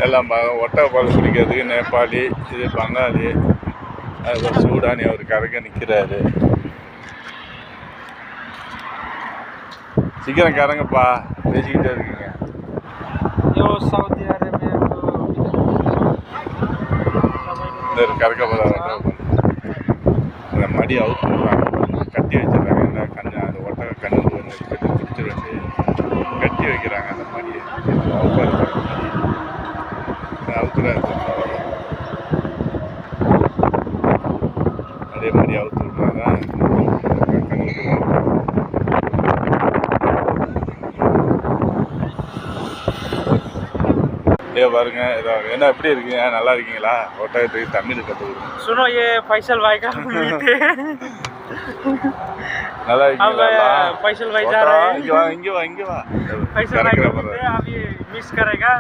எல்லாம் ஒட்டகப்பால் குடிக்கிறதுக்கு நேபாளி, இது பங்காளி, அது சூடானி அவர் கரைக்க நிற்கிறாரு. சீக்கிரம் கறங்கப்பா, பேசிக்கிட்டே இருக்கீங்க. கறக்க போகிறாங்க. அந்த மடி அவுத்து விட்றாங்க, கட்டி வச்சிடறாங்க. என்ன கண்ணு அந்த ஒட்டக கண்ணு பிடிச்சி வச்சு கட்டி வைக்கிறாங்க அந்த மடியை. அவுத்துறாரு, அதே மாதிரி அவுத்து விட்றாங்க. பாருங்க, என்ன எப்படி இருக்கீங்க? நல்லா இருக்கீங்களா? ஒட்டகத்துக்கு தமிழ் கற்றுக்கணும். सुनो ये फैसल भाई का நல்லா இருக்கீங்களா? फैसल भाई जा रहे हैं. இங்க வா फैसल भाई अभी मिस करेगा.